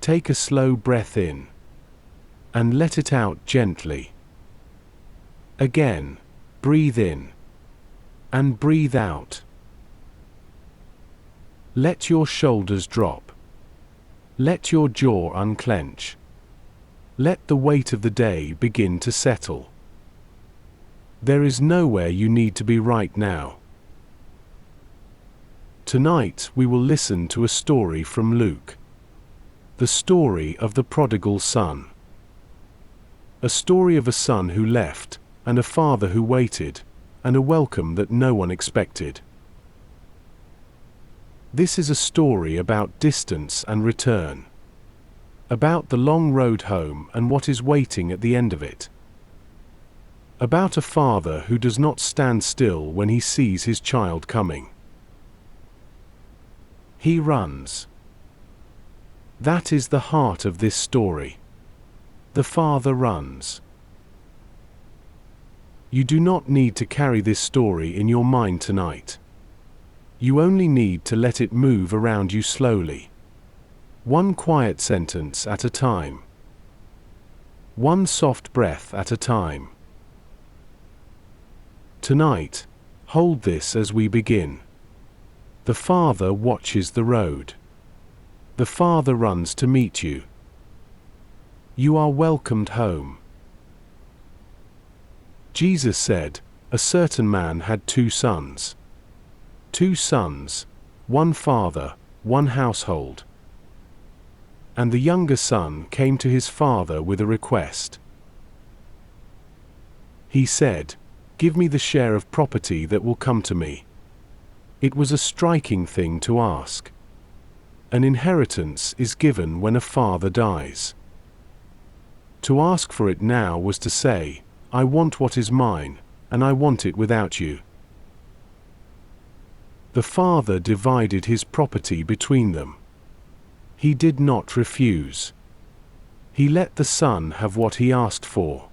Take a slow breath in. And let it out gently. Again, breathe in. And breathe out. Let your shoulders drop. Let your jaw unclench. Let the weight of the day begin to settle. There is nowhere you need to be right now. Tonight we will listen to a story from Luke. The story of the prodigal son. A story of a son who left, and a father who waited, and a welcome that no one expected. This is a story about distance and return. About the long road home and what is waiting at the end of it. About a father who does not stand still when he sees his child coming. He runs. That is the heart of this story. The father runs. You do not need to carry this story in your mind tonight. You only need to let it move around you slowly. One quiet sentence at a time. One soft breath at a time. Tonight, hold this as we begin. The father watches the road. The father runs to meet you. You are welcomed home. Jesus said, a certain man had 2 sons. 2 sons, one father, one household. And the younger son came to his father with a request. He said, "Give me the share of property that will come to me." It was a striking thing to ask. An inheritance is given when a father dies. To ask for it now was to say, "I want what is mine, and I want it without you." The father divided his property between them. He did not refuse. He let the son have what he asked for.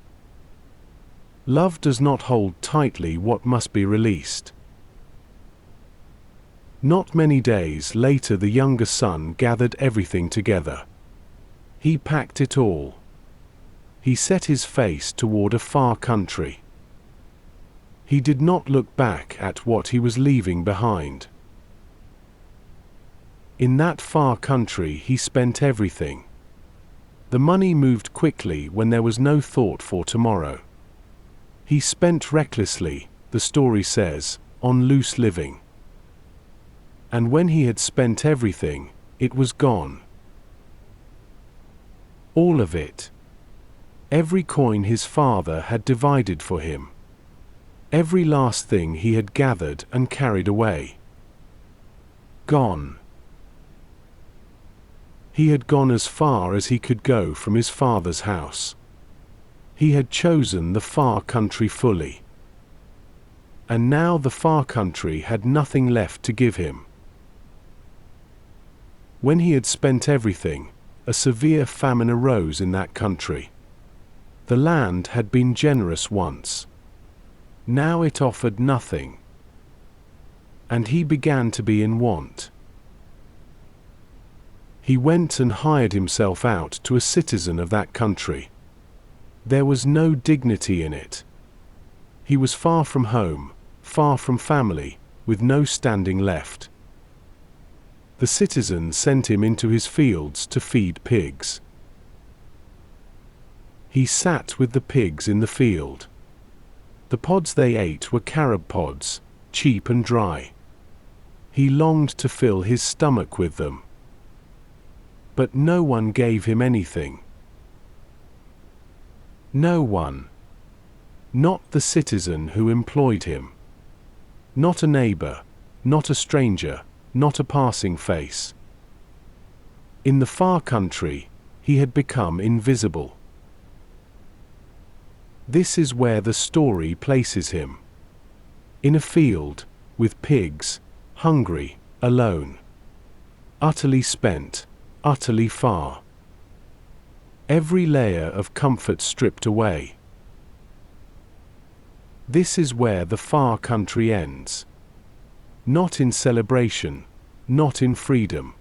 Love does not hold tightly what must be released. Not many days later, the younger son gathered everything together. He packed it all. He set his face toward a far country. He did not look back at what he was leaving behind. In that far country he spent everything. The money moved quickly when there was no thought for tomorrow. He spent recklessly, the story says, on loose living. And when he had spent everything, it was gone. All of it. Every coin his father had divided for him. Every last thing he had gathered and carried away. Gone. He had gone as far as he could go from his father's house. He had chosen the far country fully. And now the far country had nothing left to give him. When he had spent everything, a severe famine arose in that country. The land had been generous once. Now it offered nothing. And he began to be in want. He went and hired himself out to a citizen of that country. There was no dignity in it. He was far from home, far from family, with no standing left. The citizen sent him into his fields to feed pigs. He sat with the pigs in the field. The pods they ate were carob pods, cheap and dry. He longed to fill his stomach with them. But no one gave him anything. No one. Not the citizen who employed him. Not a neighbor, not a stranger, not a passing face. In the far country, he had become invisible. This is where the story places him. In a field, with pigs, hungry, alone. Utterly spent, utterly far. Every layer of comfort stripped away. This is where the far country ends. Not in celebration, not in freedom.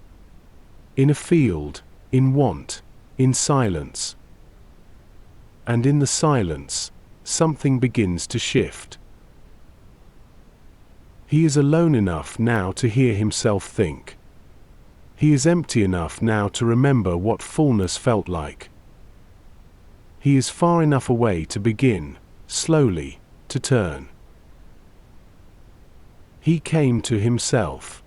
In a field, in want, in silence. And in the silence, something begins to shift. He is alone enough now to hear himself think. He is empty enough now to remember what fullness felt like. He is far enough away to begin, slowly, to turn. He came to himself.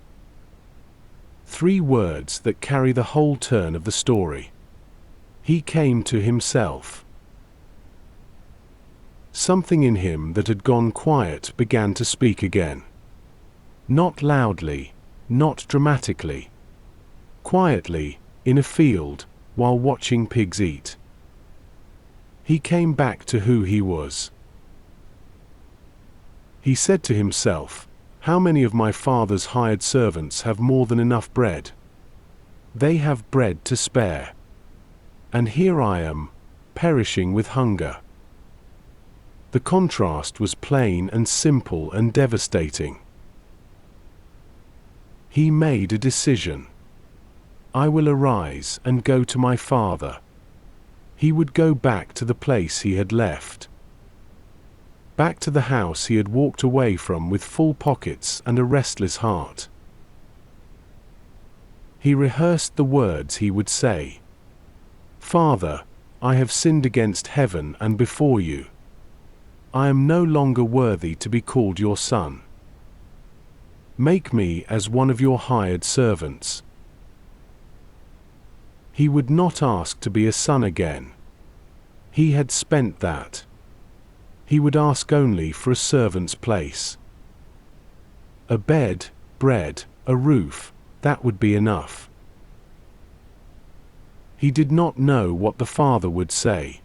3 words that carry the whole turn of the story. He came to himself. Something in him that had gone quiet began to speak again. Not loudly, not dramatically. Quietly, in a field, while watching pigs eat. He came back to who he was. He said to himself, "How many of my father's hired servants have more than enough bread? They have bread to spare. And here I am, perishing with hunger." The contrast was plain and simple and devastating. He made a decision. I will arise and go to my father. He would go back to the place he had left. Back to the house he had walked away from with full pockets and a restless heart. He rehearsed the words he would say. "Father, I have sinned against heaven and before you. I am no longer worthy to be called your son. Make me as one of your hired servants." He would not ask to be a son again. He had spent that. He would ask only for a servant's place. A bed, bread, a roof, that would be enough. He did not know what the father would say.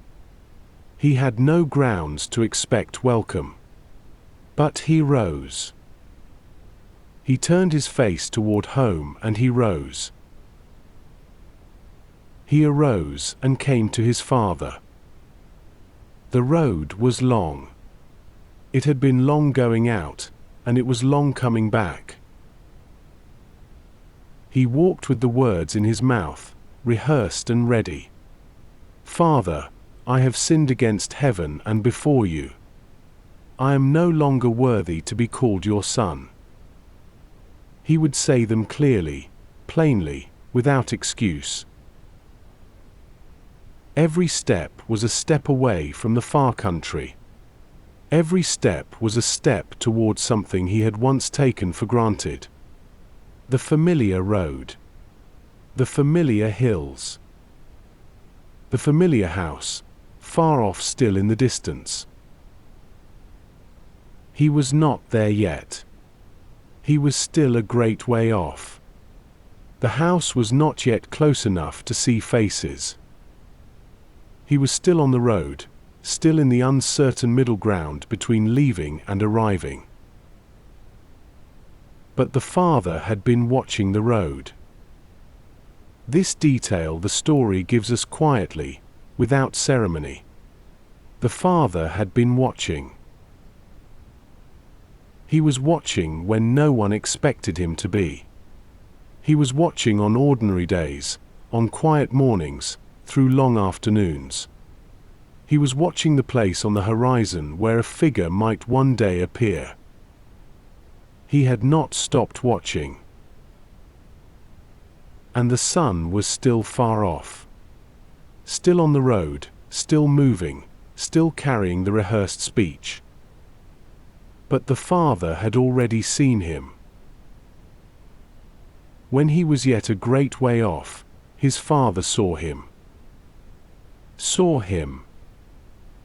He had no grounds to expect welcome. But he rose. He turned his face toward home and he rose. He arose and came to his father. The road was long. It had been long going out, and it was long coming back. He walked with the words in his mouth, rehearsed and ready. "Father, I have sinned against heaven and before you. I am no longer worthy to be called your son." He would say them clearly, plainly, without excuse. Every step was a step away from the far country. Every step was a step toward something he had once taken for granted. The familiar road. The familiar hills. The familiar house, far off still in the distance. He was not there yet. He was still a great way off. The house was not yet close enough to see faces. He was still on the road, still in the uncertain middle ground between leaving and arriving. But the father had been watching the road. This detail the story gives us quietly, without ceremony. The father had been watching. He was watching when no one expected him to be. He was watching on ordinary days, on quiet mornings, through long afternoons. He was watching the place on the horizon where a figure might one day appear. He had not stopped watching. And the sun was still far off. Still on the road, still moving, still carrying the rehearsed speech. But the father had already seen him. When he was yet a great way off, his father saw him. Saw him.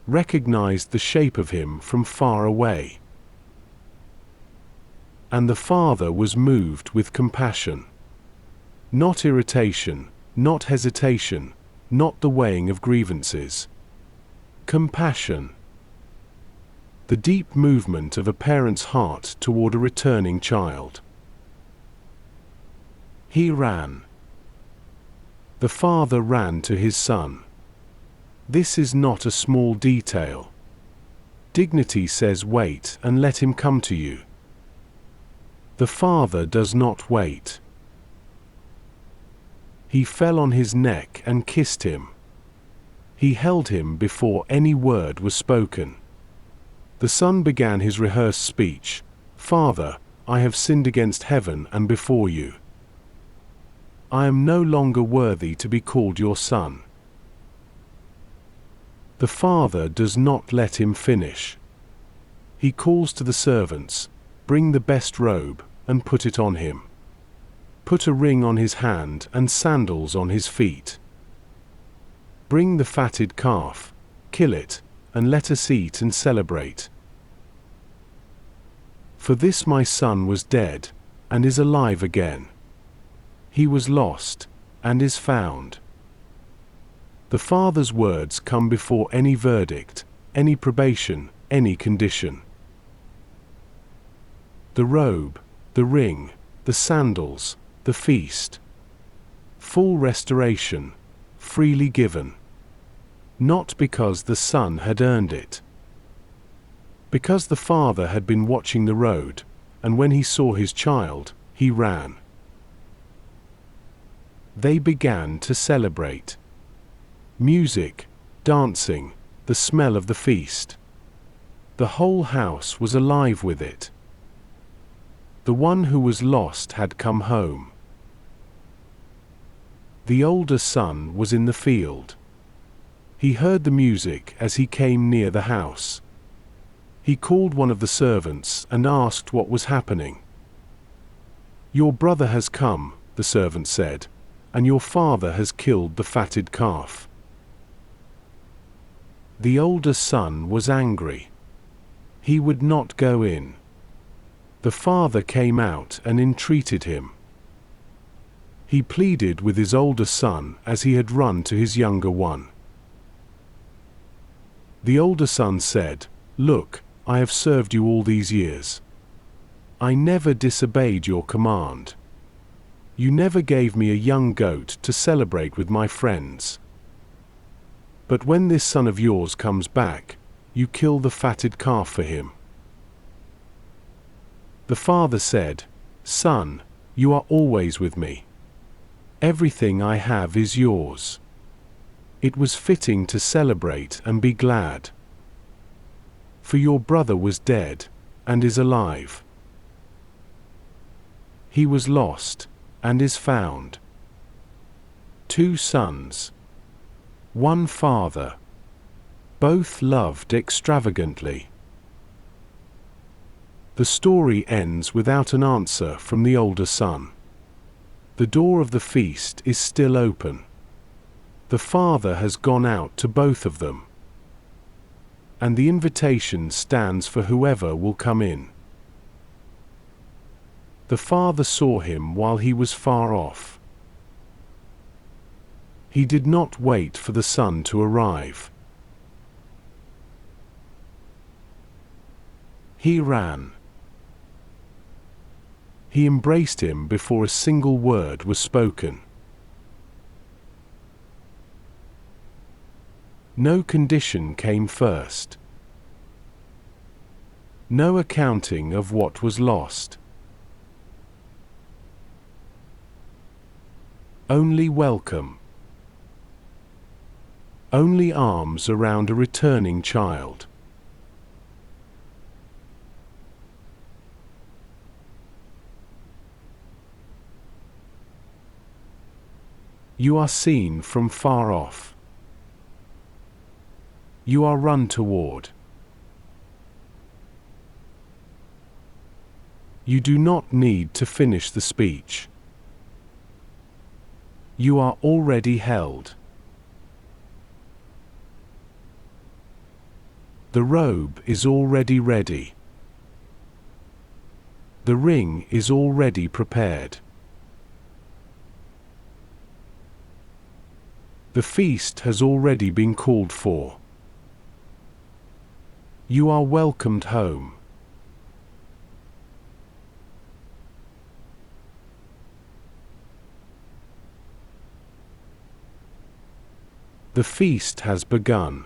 Recognized the shape of him from far away. And the father was moved with compassion. Not irritation, not hesitation, not the weighing of grievances. Compassion. The deep movement of a parent's heart toward a returning child. He ran. The father ran to his son. This is not a small detail. Dignity says wait and let him come to you. The father does not wait. He fell on his neck and kissed him. He held him before any word was spoken. The son began his rehearsed speech. "Father, I have sinned against heaven and before you. I am no longer worthy to be called your son." The father does not let him finish. He calls to the servants, "Bring the best robe, and put it on him. Put a ring on his hand and sandals on his feet. Bring the fatted calf, kill it, and let us eat and celebrate. For this my son was dead, and is alive again. He was lost, and is found." The father's words come before any verdict, any probation, any condition. The robe, the ring, the sandals, the feast. Full restoration, freely given. Not because the son had earned it. Because the father had been watching the road, and when he saw his child, he ran. They began to celebrate. Music, dancing, the smell of the feast. The whole house was alive with it. The one who was lost had come home. The older son was in the field. He heard the music as he came near the house. He called one of the servants and asked what was happening. "Your brother has come," the servant said, "and your father has killed the fatted calf." The older son was angry. He would not go in. The father came out and entreated him. He pleaded with his older son as he had run to his younger one. The older son said, "Look, I have served you all these years. I never disobeyed your command. You never gave me a young goat to celebrate with my friends. But when this son of yours comes back, you kill the fatted calf for him." The father said, "Son, you are always with me. Everything I have is yours. It was fitting to celebrate and be glad. For your brother was dead, and is alive. He was lost, and is found." Two sons. One father. Both loved extravagantly. The story ends without an answer from the older son. The door of the feast is still open. The father has gone out to both of them. And the invitation stands for whoever will come in. The father saw him while he was far off. He did not wait for the son to arrive. He ran. He embraced him before a single word was spoken. No condition came first. No accounting of what was lost. Only welcome. Only arms around a returning child. You are seen from far off. You are run toward. You do not need to finish the speech. You are already held. The robe is already ready. The ring is already prepared. The feast has already been called for. You are welcomed home. The feast has begun.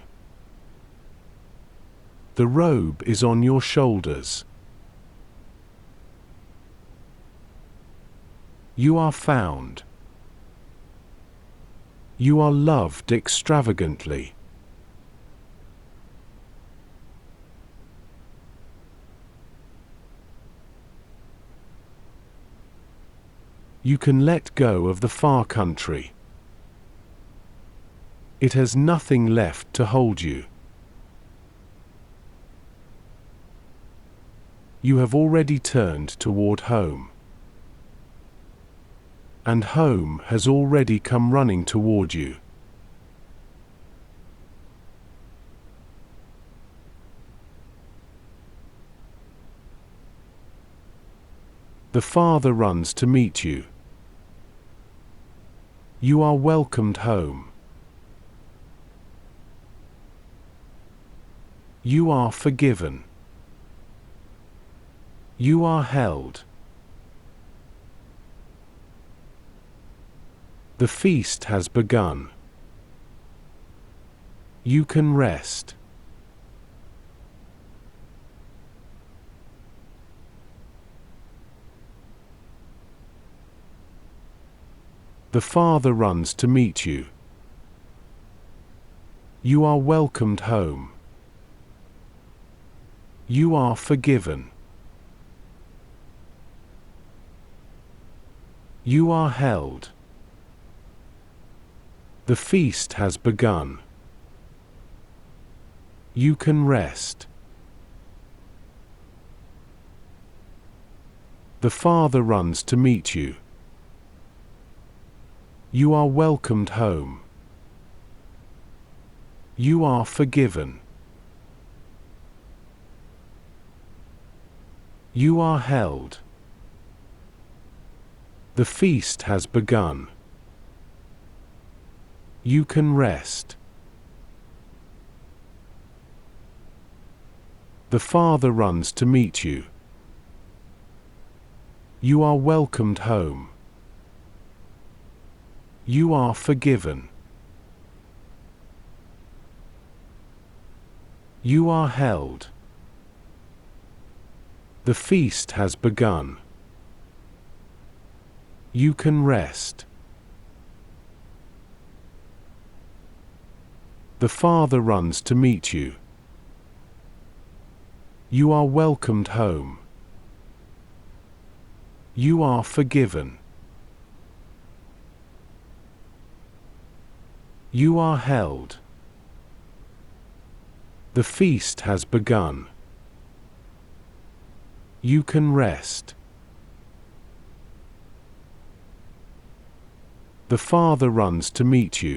The robe is on your shoulders. You are found. You are loved extravagantly. You can let go of the far country. It has nothing left to hold you. You have already turned toward home. And home has already come running toward you. The Father runs to meet you. You are welcomed home. You are forgiven. You are held. The feast has begun. You can rest. The Father runs to meet you. You are welcomed home. You are forgiven. You are held. The feast has begun. You can rest. The Father runs to meet you. You are welcomed home. You are forgiven. You are held. The feast has begun. You can rest. The Father runs to meet you. You are welcomed home. You are forgiven. You are held. The feast has begun. You can rest. The Father runs to meet you. You are welcomed home. You are forgiven. You are held. The feast has begun. You can rest. The Father runs to meet you.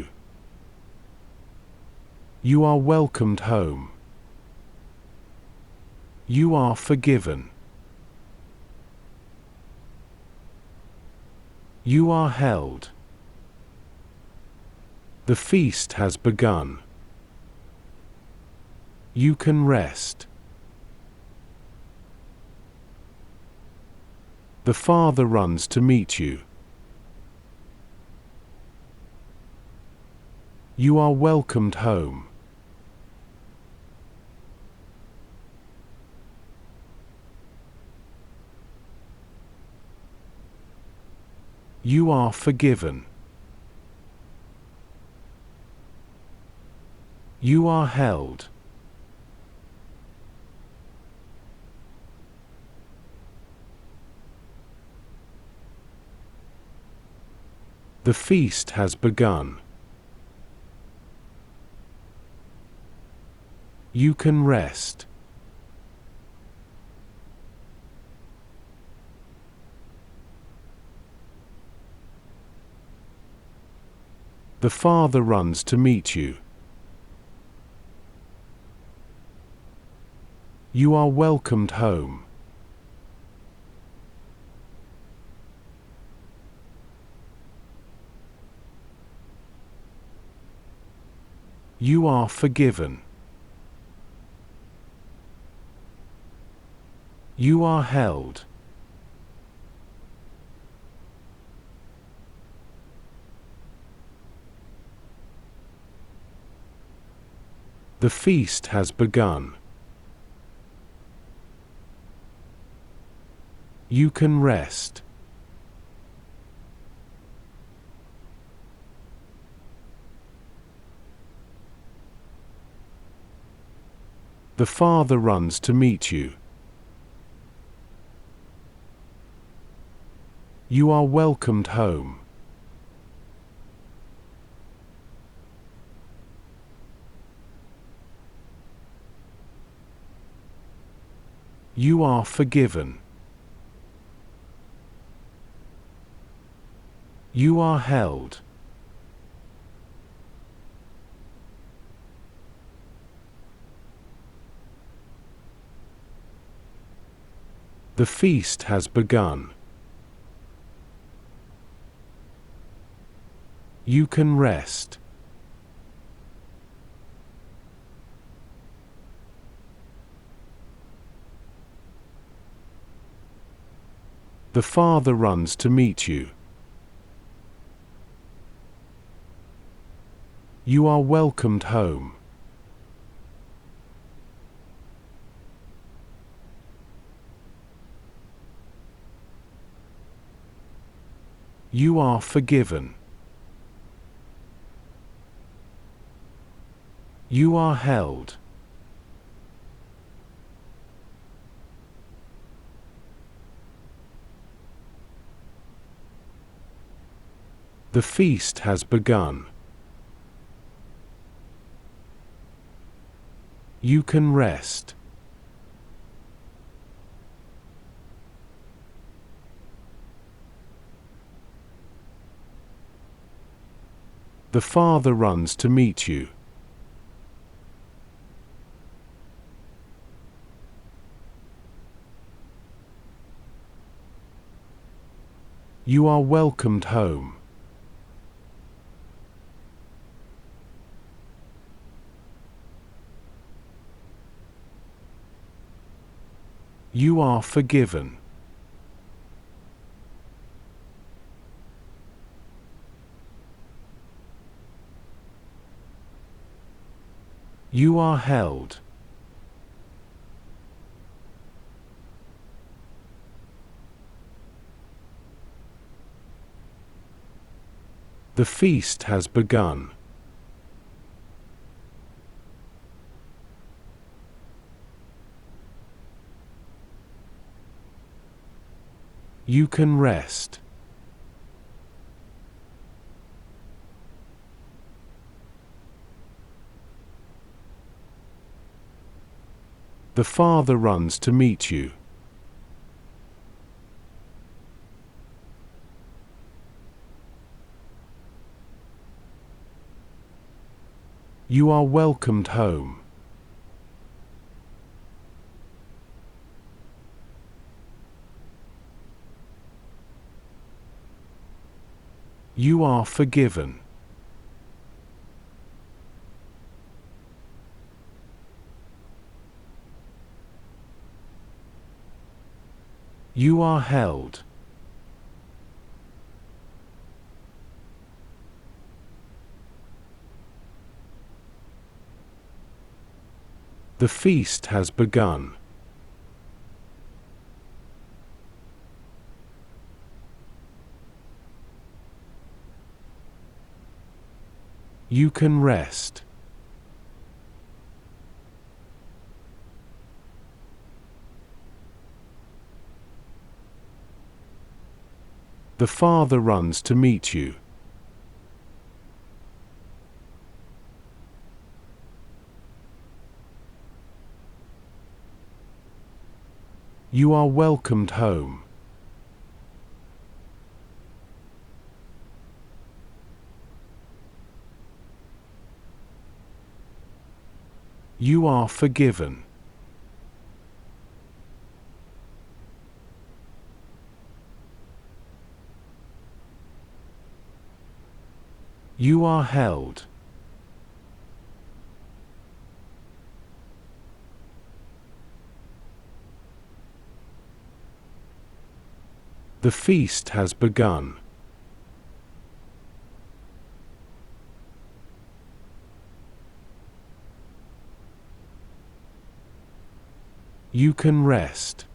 You are welcomed home. You are forgiven. You are held. The feast has begun. You can rest. The Father runs to meet you. You are welcomed home. You are forgiven. You are held. The feast has begun. You can rest. The Father runs to meet you. You are welcomed home. You are forgiven. You are held. The feast has begun. You can rest. The father runs to meet you. You are welcomed home. You are forgiven. You are held. The feast has begun. You can rest. The father runs to meet you. You are welcomed home. You are forgiven. You are held. The feast has begun. You can rest. The father runs to meet you. You are welcomed home. You are forgiven. You are held. The feast has begun. You can rest. The father runs to meet you. You are welcomed home. You are forgiven. You are held. The feast has begun. You can rest. The father runs to meet you. You are welcomed home. You are forgiven. You are held. The feast has begun. You can rest.